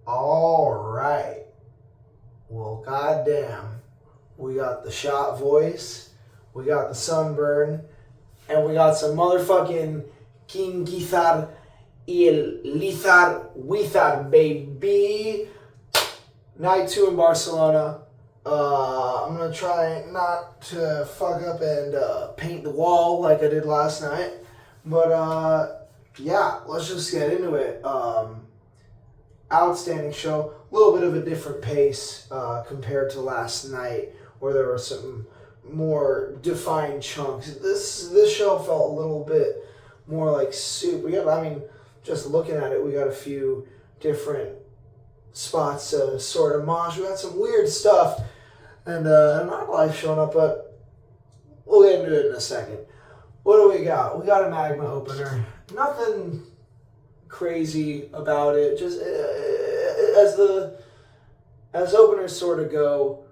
All right. Well, goddamn. We got the shot voice, we got the sunburn, and we got some motherfucking King Gizzard El Lizard Wizard, baby. Night 2 in Barcelona. I'm going to try not to fuck up and paint the wall like I did last night. But, yeah, let's just get into it. Outstanding show. A little bit of a different pace compared to last night, where there were some more defined chunks. This show felt a little bit more like soup. Just looking at it, we got a few different spots to sort of mosh. We got some weird stuff, and not life showing up, but we'll get into it in a second. What do we got? We got a Magma opener. Nothing crazy about it. Just as openers sort of go,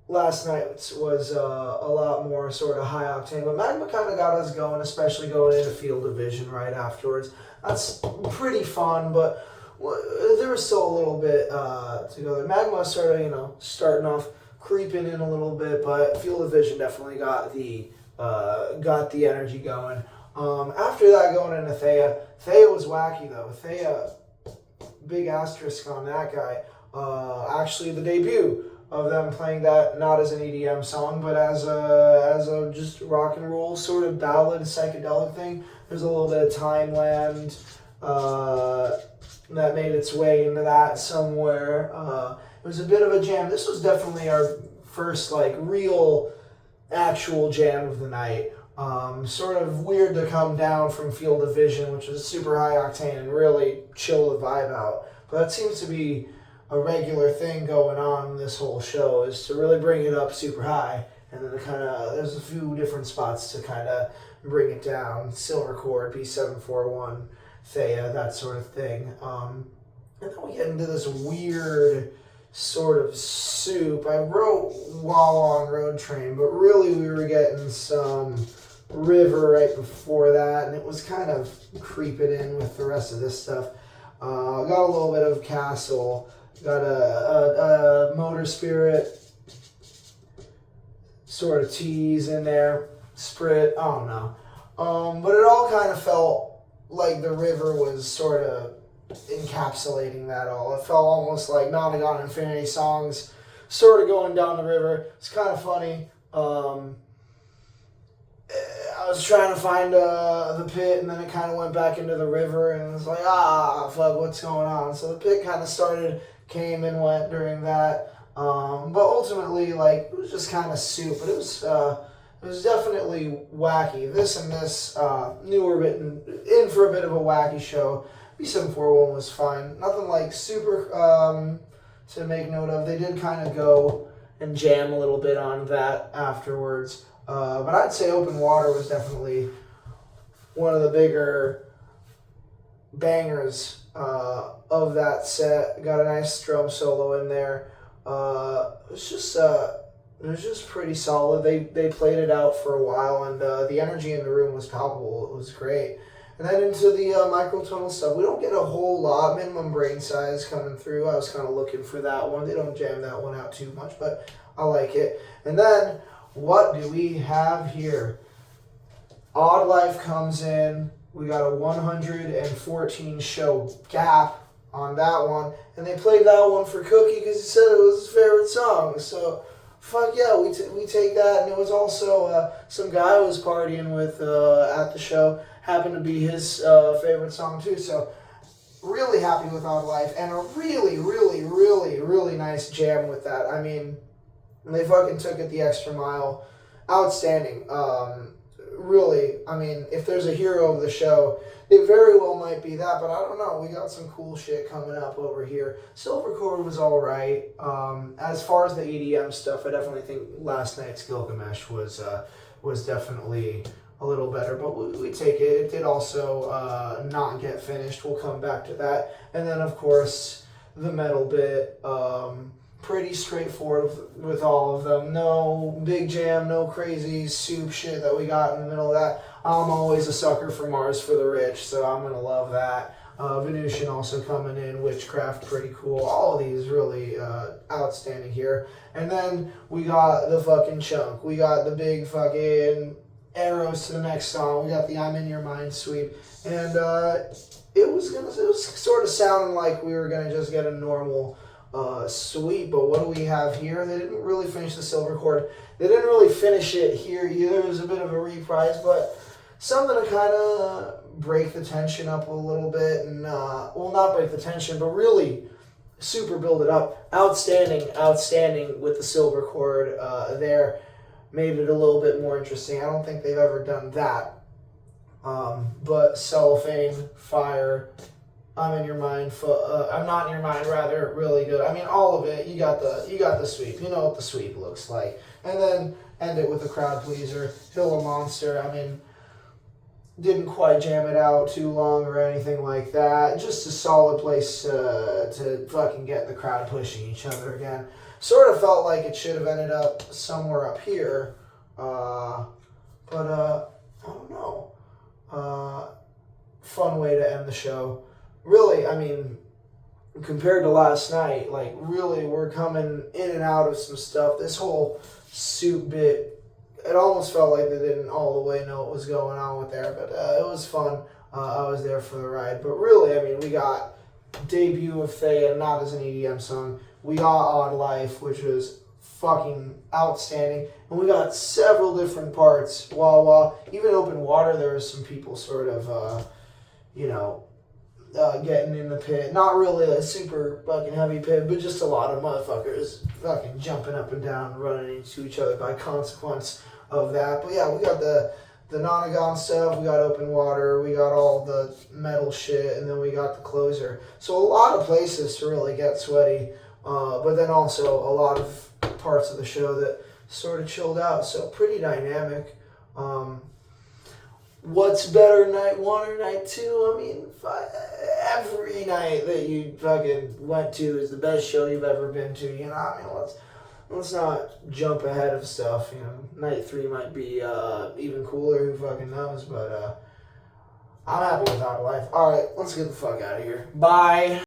last night was a lot more sort of high octane, but Magma kind of got us going, especially going into Field of Vision right afterwards. That's pretty fun, but there was still a little bit to go there. Magma sort of, starting off, creeping in a little bit, but Field of Vision definitely got the energy going. After that, going into Theia. Theia was wacky though. Theia, big asterisk on that guy. Actually, the debut of them playing that not as an EDM song, but as a just rock and roll sort of ballad psychedelic thing. There's a little bit of Timeland that made its way into that somewhere. It was a bit of a jam. This was definitely our first real actual jam of the night. Sort of weird to come down from Field of Vision, which was super high octane and really chill the vibe out. But that seems to be a regular thing going on this whole show, is to really bring it up super high, and then there's a few different spots to kind of bring it down. Silver chord, B741, Theia, that sort of thing. And then we get into this weird sort of soup. I wrote While on Road Train, but really we were getting some River right before that, and it was kind of creeping in with the rest of this stuff. Got a little bit of Castle, got a Motor Spirit sort of tease in there, Sprit, I don't know. But it all kind of felt like the River was sort of encapsulating that all. It felt almost like Nonagon Infinity songs sort of going down the river. It's kind of funny. I was trying to find the pit, and then it kind of went back into the river, and it was like, fuck, what's going on? So the pit kind of came and went during that. But ultimately, it was just kind of soup. But it was definitely wacky. This newer bit in for a bit of a wacky show. B741 was fine. Nothing super to make note of. They did kind of go and jam a little bit on that afterwards. But I'd say Open Water was definitely one of the bigger bangers of that set. Got a nice drum solo in there. It was just pretty solid. They played it out for a while, and the energy in the room was palpable. It was great. And then into the microtonal stuff. We don't get a whole lot. Minimum Brain Size coming through. I was kind of looking for that one. They don't jam that one out too much, but I like it. And then, what do we have here? Oddlife comes in. We got a 114 show gap on that one. And they played that one for Cookie because he said it was his favorite song. So, fuck yeah, we take that. And it was also some guy I was partying with at the show. Happened to be his favorite song too. So, really happy with Oddlife. And a really, really, really, really nice jam with that. I mean, they fucking took it the extra mile. Outstanding. Really, I mean, if there's a hero of the show, it very well might be that, but I don't know. We got some cool shit coming up over here. Silver chord was all right. As far as the EDM stuff, I definitely think last night's Gilgamesh was definitely a little better, but we take it. It did also not get finished. We'll come back to that. And then, of course, the metal bit. Pretty straightforward with all of them. No big jam, no crazy soup shit that we got in the middle of that. I'm always a sucker for Mars for the Rich, so I'm going to love that. Venusian also coming in. Witchcraft, pretty cool. All of these really outstanding here. And then we got the fucking chunk. We got the big fucking arrows to the next song. We got the I'm in Your Mind sweep. And it was sort of sounding like we were gonna just get a normal sweep, but what do we have here? They didn't really finish the silver chord. They didn't really finish it here either. It was a bit of a reprise, but something to kind of break the tension up a little bit, and well, not break the tension, but really super build it up. Outstanding with the silver chord there. Made it a little bit more interesting. I don't think they've ever done that. But Cellophane, fire, I'm in your mind. I'm not in your mind. Rather, really good. I mean, all of it. You got the sweep. You know what the sweep looks like, and then end it with a crowd pleaser. Gila Monster. I mean, didn't quite jam it out too long or anything like that. Just a solid place to fucking get the crowd pushing each other again. Sort of felt like it should have ended up somewhere up here, but I don't know. Fun way to end the show. Really, I mean, compared to last night, like, really, we're coming in and out of some stuff. This whole suit bit, it almost felt like they didn't all the way know what was going on with there, but it was fun. I was there for the ride. But really, I mean, we got debut of Theia, not as an EDM song. We got Oddlife, which was fucking outstanding. And we got several different parts. While even Open Water, there was some people sort of, getting in the pit. Not really a super fucking heavy pit, but just a lot of motherfuckers fucking jumping up and down, running into each other by consequence of that. But yeah, we got the Nonagon stuff, we got Open Water, we got all the metal shit, and then we got the closer. So a lot of places to really get sweaty, but then also a lot of parts of the show that sort of chilled out. So pretty dynamic. What's better, night one or night two? I mean, every night that you fucking went to is the best show you've ever been to. You know, I mean, let's not jump ahead of stuff. You know, night three might be even cooler. Who fucking knows? But I'm happy with Oddlife. All right, let's get the fuck out of here. Bye.